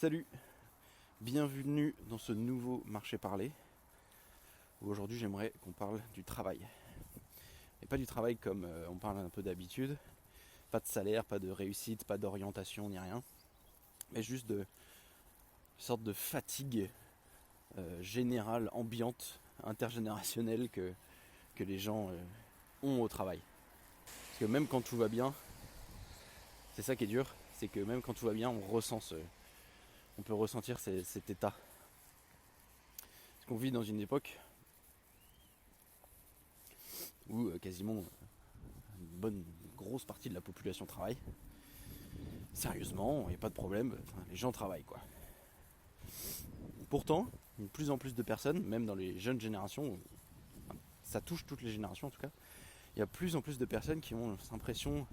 Salut, bienvenue dans ce nouveau marché parlé où aujourd'hui j'aimerais qu'on parle du travail. Et pas du travail comme on parle un peu d'habitude, pas de salaire, pas de réussite, pas d'orientation ni rien, mais juste de sorte de fatigue générale, ambiante, intergénérationnelle que les gens ont au travail. Parce que même quand tout va bien, c'est ça qui est dur, c'est que même quand tout va bien, on peut ressentir cet état. Parce qu'on vit dans une époque où quasiment une bonne grosse partie de la population travaille. Sérieusement, il n'y a pas de problème, les gens travaillent quoi. Pourtant, de plus en plus de personnes, même dans les jeunes générations, ça touche toutes les générations en tout cas, il y a plus en plus de personnes qui ont cette impression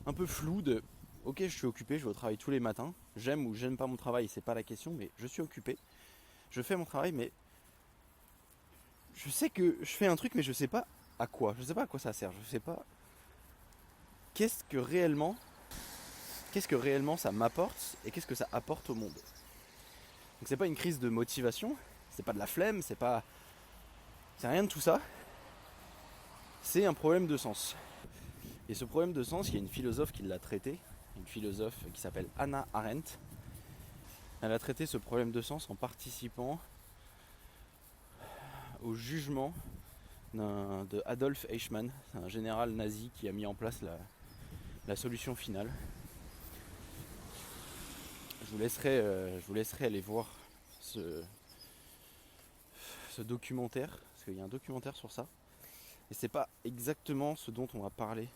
un peu floue de ok, je suis occupé, je vais au travail tous les matins, j'aime ou j'aime pas mon travail, c'est pas la question, mais je suis occupé, je fais mon travail, mais je sais que je fais un truc, mais je sais pas à quoi, je sais pas à quoi ça sert, je sais pas qu'est-ce que réellement ça m'apporte et qu'est-ce que ça apporte au monde. Donc c'est pas une crise de motivation, c'est pas de la flemme, c'est rien de tout ça. C'est un problème de sens. Et ce problème de sens, il y a une philosophe qui l'a traité, une philosophe qui s'appelle Hannah Arendt. Elle a traité ce problème de sens en participant au jugement de Adolf Eichmann, un général nazi qui a mis en place la solution finale. Je vous laisserai aller voir ce documentaire, parce qu'il y a un documentaire sur ça. Et c'est pas exactement ce dont on va parler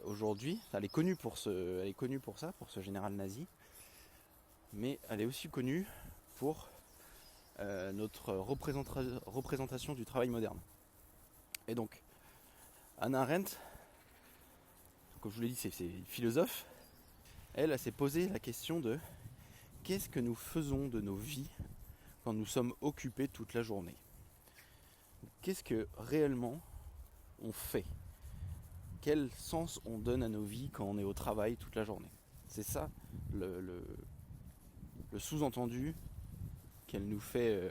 aujourd'hui. Elle est connue pour ça, pour ce général nazi. Mais elle est aussi connue pour notre représentation du travail moderne. Et donc, Hannah Arendt, comme je vous l'ai dit, c'est une philosophe. Elle s'est posé la question de qu'est-ce que nous faisons de nos vies quand nous sommes occupés toute la journée. Qu'est-ce que réellement on fait? Quel sens on donne à nos vies quand on est au travail toute la journée? C'est ça le sous-entendu qu'elle nous fait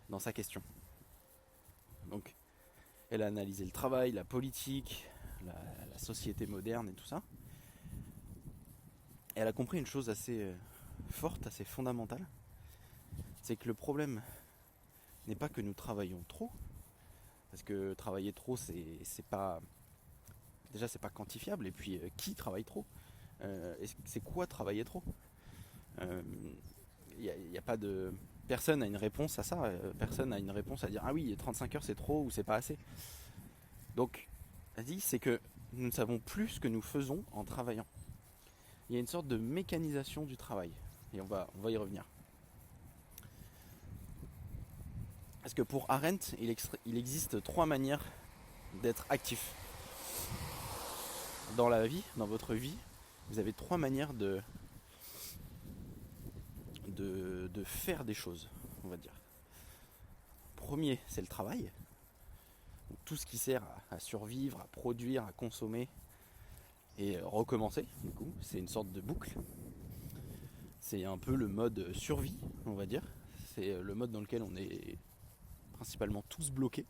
dans sa question. Donc, elle a analysé le travail, la politique, la société moderne et tout ça. Et elle a compris une chose assez forte, assez fondamentale. C'est que le problème n'est pas que nous travaillons trop. Parce que travailler trop, c'est pas... Déjà, c'est pas quantifiable. Et puis, qui travaille trop? C'est quoi travailler trop? Y a pas de... Personne n'a une réponse à ça. Personne n'a une réponse à dire ah oui, 35 heures c'est trop ou c'est pas assez. Donc, elle dit c'est que nous ne savons plus ce que nous faisons en travaillant. Il y a une sorte de mécanisation du travail. Et on va y revenir. Parce que pour Arendt, il existe trois manières d'être actif. Dans la vie, dans votre vie, vous avez trois manières de faire des choses, on va dire. Premier, c'est le travail. Donc, tout ce qui sert à survivre, à produire, à consommer et recommencer. Du coup, c'est une sorte de boucle. C'est un peu le mode survie, on va dire. C'est le mode dans lequel on est principalement tous bloqués.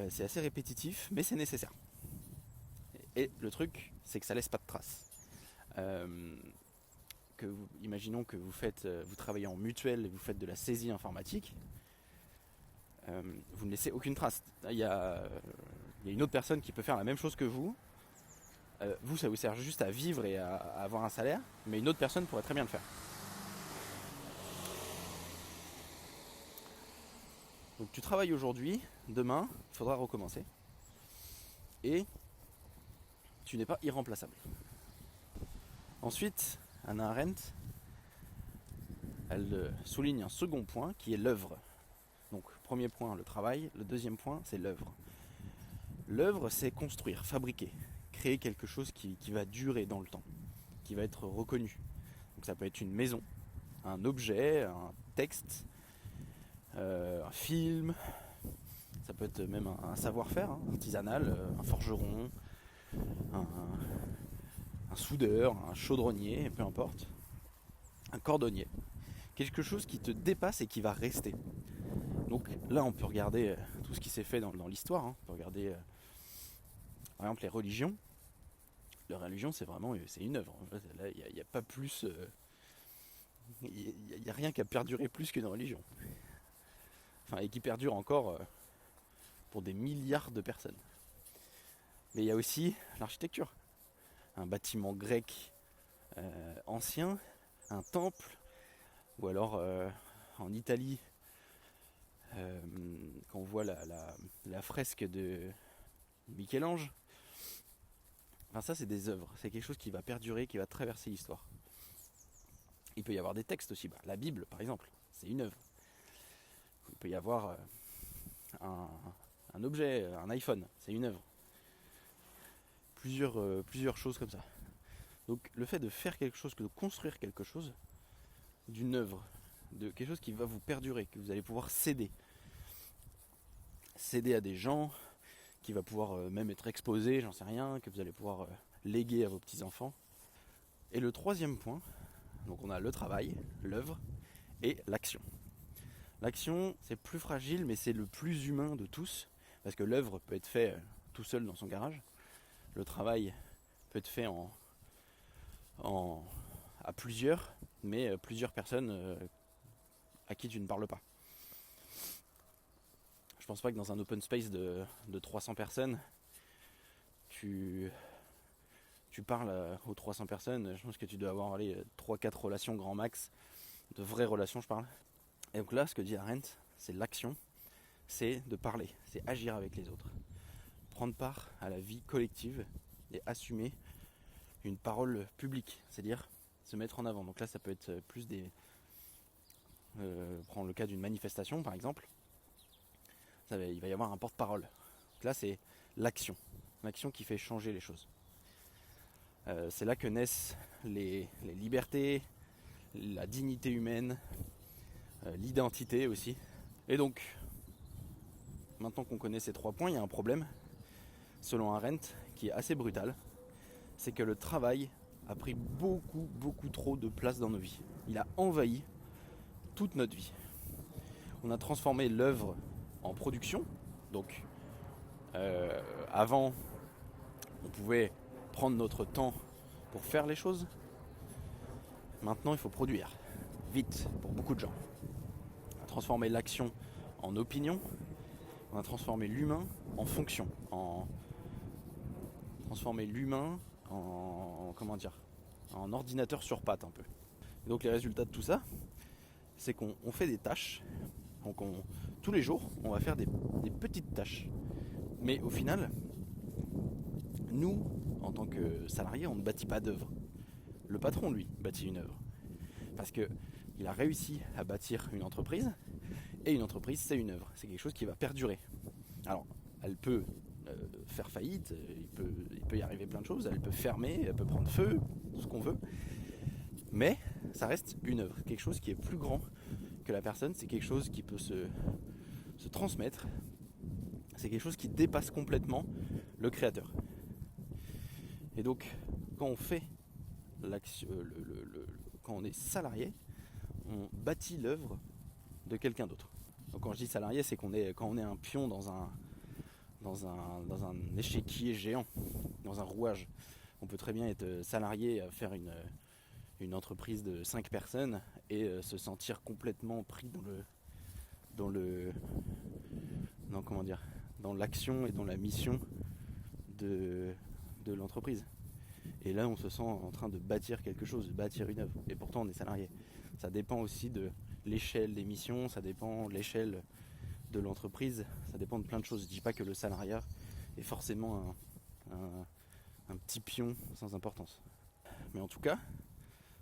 C'est assez répétitif, mais c'est nécessaire. Et le truc, c'est que ça laisse pas de traces. Imaginons que vous travaillez en mutuelle et vous faites de la saisie informatique. Vous ne laissez aucune trace. Il y a une autre personne qui peut faire la même chose que vous. Vous, ça vous sert juste à vivre et à avoir un salaire, mais une autre personne pourrait très bien le faire. Donc tu travailles aujourd'hui, demain, il faudra recommencer. Et tu n'es pas irremplaçable. Ensuite, Hannah Arendt, elle souligne un second point qui est l'œuvre. Donc premier point, le travail. Le deuxième point, c'est l'œuvre. L'œuvre, c'est construire, fabriquer, créer quelque chose qui va durer dans le temps, qui va être reconnu. Donc ça peut être une maison, un objet, un texte, un film, ça peut être même un savoir-faire artisanal, un forgeron, un soudeur, un chaudronnier, peu importe. un cordonnier, quelque chose qui te dépasse et qui va rester. Donc là, on peut regarder tout ce qui s'est fait dans l'histoire. Hein. On peut regarder, par exemple, les religions. La religion, c'est une œuvre. Là, il n'y a pas plus, il n'y a rien qui a perduré plus qu'une religion. Enfin, et qui perdure encore pour des milliards de personnes. Mais il y a aussi l'architecture. Un bâtiment grec ancien, un temple, ou alors en Italie, quand on voit la fresque de Michel-Ange. Enfin, ça, c'est des œuvres. C'est quelque chose qui va perdurer, qui va traverser l'histoire. Il peut y avoir des textes aussi. La Bible, par exemple, c'est une œuvre. Il peut y avoir un objet, un iPhone, c'est une œuvre. Plusieurs choses comme ça. Donc le fait de faire quelque chose, de construire quelque chose, d'une œuvre, de quelque chose qui va vous perdurer, que vous allez pouvoir céder à des gens, qui va pouvoir même être exposé, j'en sais rien, que vous allez pouvoir léguer à vos petits-enfants. Et le troisième point, donc on a le travail, l'œuvre et l'action. L'action, c'est plus fragile, mais c'est le plus humain de tous, parce que l'œuvre peut être faite tout seul dans son garage. Le travail peut être fait à plusieurs, mais plusieurs personnes à qui tu ne parles pas. Je pense pas que dans un open space de 300 personnes, tu parles aux 300 personnes. Je pense que tu dois avoir 3-4 relations grand max, de vraies relations je parle. Et donc là, ce que dit Arendt, c'est l'action, c'est de parler, c'est agir avec les autres. Prendre part à la vie collective et assumer une parole publique, c'est-à-dire se mettre en avant. Donc là, ça peut être plus des... prends le cas d'une manifestation, par exemple. Il va y avoir un porte-parole. Donc là, c'est l'action qui fait changer les choses. C'est là que naissent les libertés, la dignité humaine, l'identité aussi. Et donc, maintenant qu'on connaît ces 3 points, il y a un problème, selon Arendt, qui est assez brutal. C'est que le travail a pris beaucoup trop de place dans nos vies. Il a envahi toute notre vie. On a transformé l'œuvre en production. Donc, avant, on pouvait prendre notre temps pour faire les choses. Maintenant, il faut produire vite pour beaucoup de gens. On a transformé l'action en opinion. On a transformé l'humain en fonction. Transformé l'humain en ordinateur sur pattes un peu. Et donc les résultats de tout ça, c'est qu'on fait des tâches. Donc tous les jours, on va faire des petites tâches. Mais au final, nous, en tant que salariés, on ne bâtit pas d'œuvre. Le patron, lui, bâtit une œuvre. Parce qu'il a réussi à bâtir une entreprise, et une entreprise, c'est une œuvre. C'est quelque chose qui va perdurer. Alors, elle peut faire faillite, il peut y arriver plein de choses, elle peut fermer, elle peut prendre feu, tout ce qu'on veut. Mais ça reste une œuvre, quelque chose qui est plus grand que la personne, c'est quelque chose qui peut se transmettre, c'est quelque chose qui dépasse complètement le créateur. Et donc, quand on fait l'action, quand on est salarié, on bâtit l'œuvre de quelqu'un d'autre. Donc quand je dis salarié, c'est quand on est un pion dans un échiquier géant, dans un rouage. On peut très bien être salarié à faire une entreprise de 5 personnes et se sentir complètement pris dans l'action et dans la mission de l'entreprise. Et là, on se sent en train de bâtir quelque chose, de bâtir une œuvre. Et pourtant, on est salarié. Ça dépend aussi de l'échelle des missions, ça dépend de l'échelle de l'entreprise, ça dépend de plein de choses. Je ne dis pas que le salariat est forcément un petit pion sans importance. Mais en tout cas,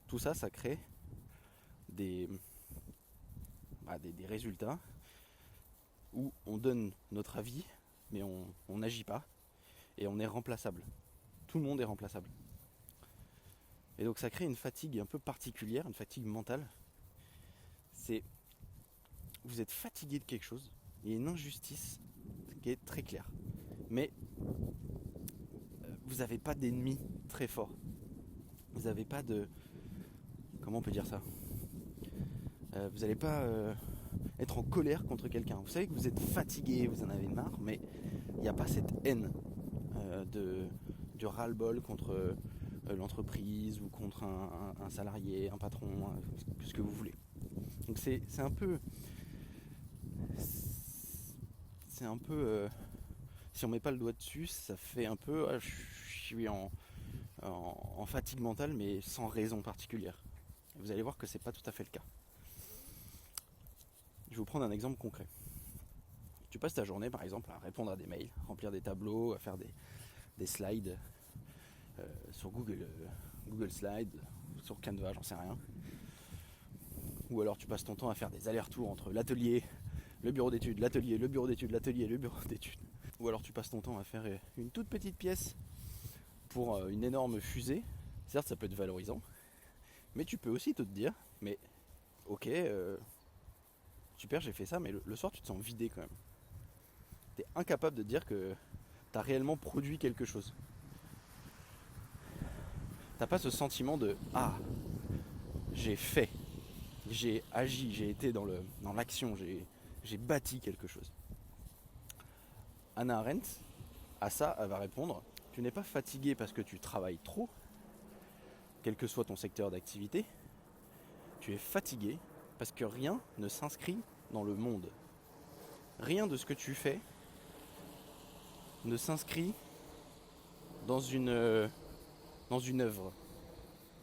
tout ça, ça crée des résultats où on donne notre avis, mais on n'agit pas, et on est remplaçable. Tout le monde est remplaçable. Et donc ça crée une fatigue un peu particulière, une fatigue mentale. Vous êtes fatigué de quelque chose, il y a une injustice qui est très claire. Mais vous n'avez pas d'ennemi très fort. Vous n'avez pas de... Comment on peut dire ça ? Vous n'allez pas être en colère contre quelqu'un. Vous savez que vous êtes fatigué, vous en avez marre, mais il n'y a pas cette haine du ras-le-bol contre l'entreprise ou contre un salarié, un patron, ce que vous voulez. Donc c'est un peu... C'est un peu... si on met pas le doigt dessus, ça fait un peu... je suis en fatigue mentale, mais sans raison particulière. Vous allez voir que c'est pas tout à fait le cas. Je vais vous prendre un exemple concret. Tu passes ta journée par exemple à répondre à des mails, remplir des tableaux, à faire des slides sur Google Slides, sur Canva, j'en sais rien. Ou alors tu passes ton temps à faire des allers-retours entre l'atelier, le bureau d'études, l'atelier, le bureau d'études, l'atelier, le bureau d'études. Ou alors tu passes ton temps à faire une toute petite pièce pour une énorme fusée. Certes, ça peut être valorisant, mais tu peux aussi te dire, mais ok, super, j'ai fait ça, mais le soir tu te sens vidé quand même. T'es incapable de dire que t'as réellement produit quelque chose. T'as pas ce sentiment de ah, j'ai fait, j'ai agi, j'ai été dans l'action, j'ai bâti quelque chose. Hannah Arendt, à ça, elle va répondre, tu n'es pas fatigué parce que tu travailles trop, quel que soit ton secteur d'activité, tu es fatigué parce que rien ne s'inscrit dans le monde. Rien de ce que tu fais ne s'inscrit dans une œuvre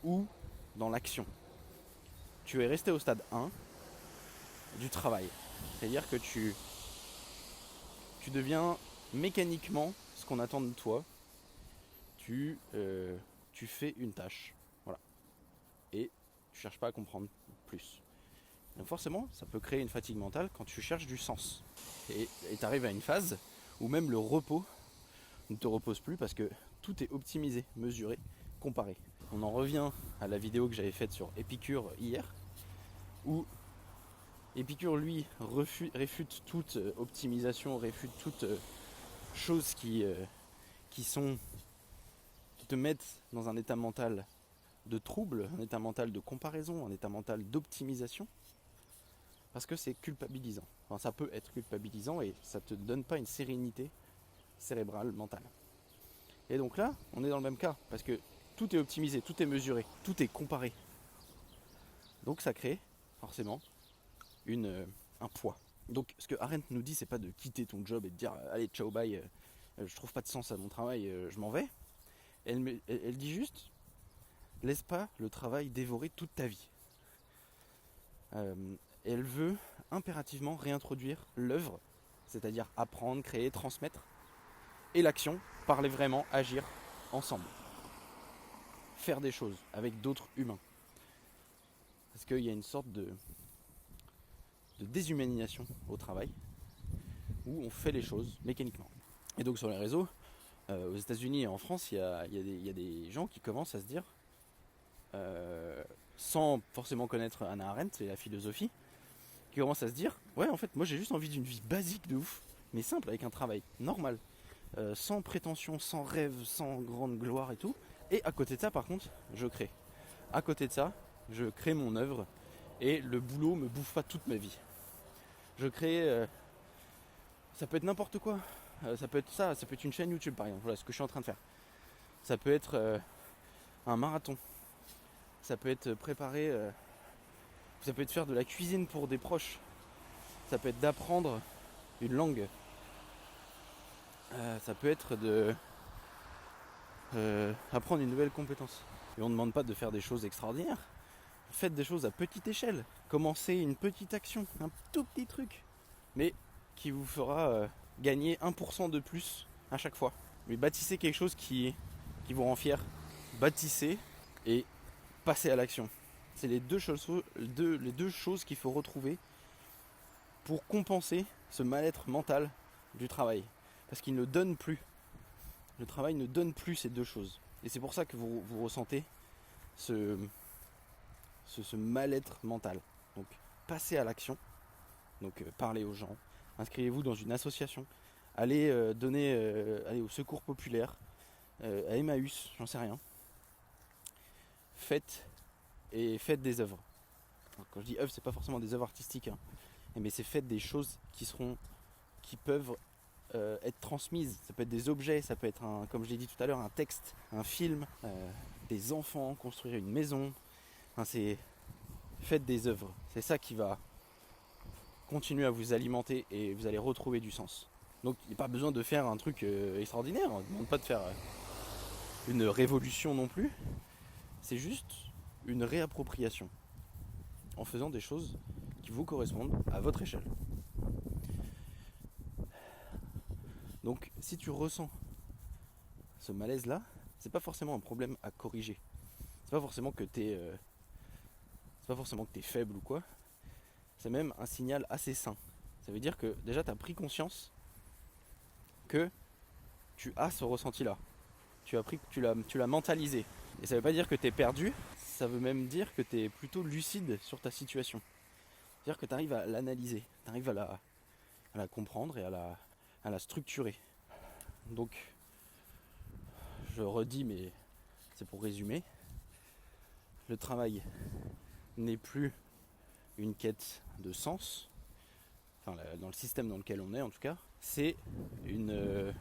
ou dans l'action. Tu es resté au stade 1 du travail. C'est-à-dire que tu deviens mécaniquement ce qu'on attend de toi. Tu fais une tâche. Voilà. Et tu cherches pas à comprendre plus. Donc forcément, ça peut créer une fatigue mentale quand tu cherches du sens. Et tu arrives à une phase où même le repos ne te repose plus parce que tout est optimisé, mesuré, comparé. On en revient à la vidéo que j'avais faite sur Épicure hier, où Épicure, lui, réfute toute optimisation, réfute toute chose qui te mettent dans un état mental de trouble, un état mental de comparaison, un état mental d'optimisation, parce que c'est culpabilisant. Enfin, ça peut être culpabilisant et ça te donne pas une sérénité cérébrale, mentale. Et donc là, on est dans le même cas, parce que tout est optimisé, tout est mesuré, tout est comparé. Donc ça crée forcément un poids. Donc ce que Arendt nous dit, c'est pas de quitter ton job et de dire allez ciao bye, je trouve pas de sens à mon travail, je m'en vais. Elle dit juste laisse pas le travail dévorer toute ta vie. Elle veut impérativement réintroduire l'œuvre, c'est-à-dire apprendre, créer, transmettre, et l'action, parler vraiment, agir ensemble. Faire des choses avec d'autres humains. Parce qu'il y a une sorte de déshumanisation au travail où on fait les choses mécaniquement. Et donc sur les réseaux, aux États-Unis et en France, il y a des gens qui commencent à se dire, sans forcément connaître Hannah Arendt et la philosophie, qui commencent à se dire ouais, en fait, moi j'ai juste envie d'une vie basique de ouf, mais simple, avec un travail normal, sans prétention, sans rêve, sans grande gloire et tout. Et à côté de ça, par contre, je crée. À côté de ça, je crée mon œuvre et le boulot me bouffe pas toute ma vie. Je crée, ça peut être n'importe quoi. Ça peut être ça, ça peut être une chaîne YouTube par exemple, voilà ce que je suis en train de faire. Ça peut être un marathon. Ça peut être préparer, ça peut être faire de la cuisine pour des proches. Ça peut être d'apprendre une langue. Ça peut être de apprendre une nouvelle compétence. Et on ne demande pas de faire des choses extraordinaires. Faites des choses à petite échelle. Commencez une petite action, un tout petit truc, mais qui vous fera gagner 1% de plus à chaque fois. Mais bâtissez quelque chose qui vous rend fier. Bâtissez et passez à l'action. C'est les deux choses qu'il faut retrouver pour compenser ce mal-être mental du travail. Parce qu'il ne donne plus. Le travail ne donne plus ces deux choses. Et c'est pour ça que vous ressentez ce mal-être mental. Donc passez à l'action. Donc parlez aux gens. Inscrivez-vous dans une association. Allez allez au secours populaire. À Emmaüs, j'en sais rien. Faites des œuvres. Quand je dis œuvre, c'est pas forcément des œuvres artistiques, hein. Mais c'est faites des choses qui peuvent être transmises. Ça peut être des objets, ça peut être, comme je l'ai dit tout à l'heure, un texte, un film, des enfants, construire une maison. Enfin, c'est faites des œuvres. C'est ça qui va continuer à vous alimenter et vous allez retrouver du sens. Donc il n'y a pas besoin de faire un truc extraordinaire. On ne demande pas de faire une révolution non plus. C'est juste une réappropriation en faisant des choses qui vous correspondent à votre échelle. Donc si tu ressens ce malaise là, c'est pas forcément un problème à corriger. C'est pas forcément que t'es faible ou quoi. C'est même un signal assez sain. Ça veut dire que déjà tu as pris conscience que tu as ce ressenti là. Tu l'as mentalisé. Et ça veut pas dire que tu es perdu, ça veut même dire que tu es plutôt lucide sur ta situation. C'est-à-dire que tu arrives à l'analyser, tu arrives à la comprendre et à la structurer. Donc, je redis, mais c'est pour résumer, le travail n'est plus une quête de sens, enfin dans le système dans lequel on est en tout cas, c'est une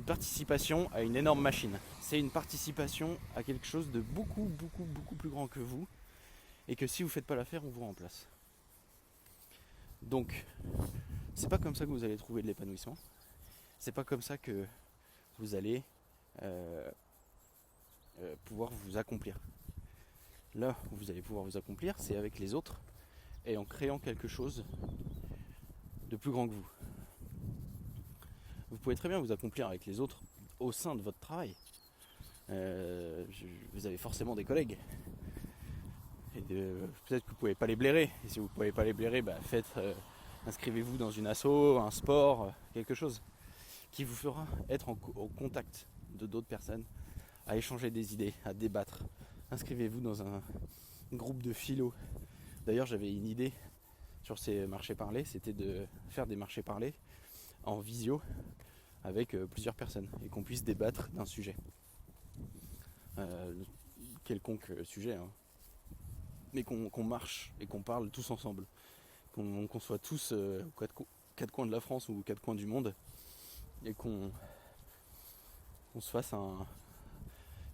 participation à une énorme machine. C'est une participation à quelque chose de beaucoup plus grand que vous, et que si vous ne faites pas l'affaire, on vous remplace. Donc, c'est pas comme ça que vous allez trouver de l'épanouissement. C'est pas comme ça que vous allez pouvoir vous accomplir. Là où vous allez pouvoir vous accomplir, c'est avec les autres et en créant quelque chose de plus grand que vous. Vous pouvez très bien vous accomplir avec les autres au sein de votre travail. Vous avez forcément des collègues. Et peut-être que vous ne pouvez pas les blairer. Et si vous ne pouvez pas les blairer, inscrivez-vous dans une asso, un sport, quelque chose qui vous fera être au contact de d'autres personnes, à échanger des idées, à débattre. Inscrivez-vous dans un groupe de philo. D'ailleurs, j'avais une idée sur ces marchés parlés, c'était de faire des marchés parlés en visio avec plusieurs personnes et qu'on puisse débattre d'un sujet. Quelconque sujet, hein. Mais qu'on marche et qu'on parle tous ensemble. Qu'on soit tous aux quatre coins de la France ou aux quatre coins du monde et qu'on se fasse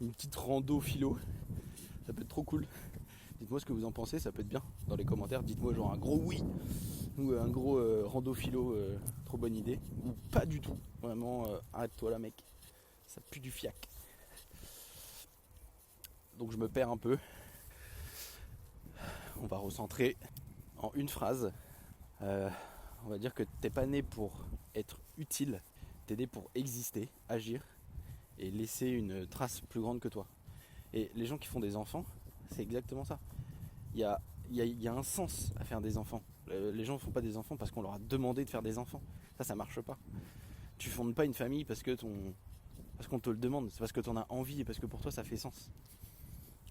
une petite rando philo. Ça peut être trop cool. Dites-moi ce que vous en pensez, ça peut être bien dans les commentaires. Dites-moi genre un gros oui ou un gros rando philo, trop bonne idée, ou pas du tout. Vraiment, arrête-toi là mec, ça pue du fiac. Donc je me perds un peu. On va recentrer en une phrase. On va dire que t'es pas né pour être utile, t'es né pour exister, agir et laisser une trace plus grande que toi. Et les gens qui font des enfants, c'est exactement ça. Il y a un sens à faire des enfants. Les gens ne font pas des enfants parce qu'on leur a demandé de faire des enfants. Ça marche pas. Tu fondes pas une famille parce qu'on te le demande. C'est parce que tu en as envie et parce que pour toi ça fait sens.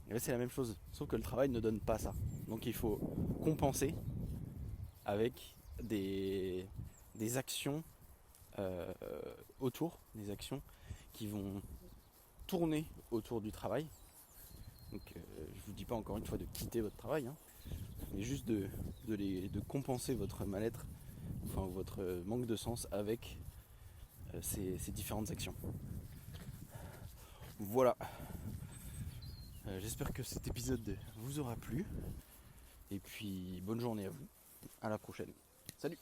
Et là c'est la même chose. Sauf que le travail ne donne pas ça. Donc il faut compenser avec des actions autour. Des actions qui vont tourner autour du travail. Donc je vous dis pas encore une fois de quitter votre travail, hein, mais juste de compenser votre mal-être, enfin votre manque de sens avec ces différentes actions. Voilà. J'espère que cet épisode vous aura plu. Et puis bonne journée à vous. À la prochaine. Salut.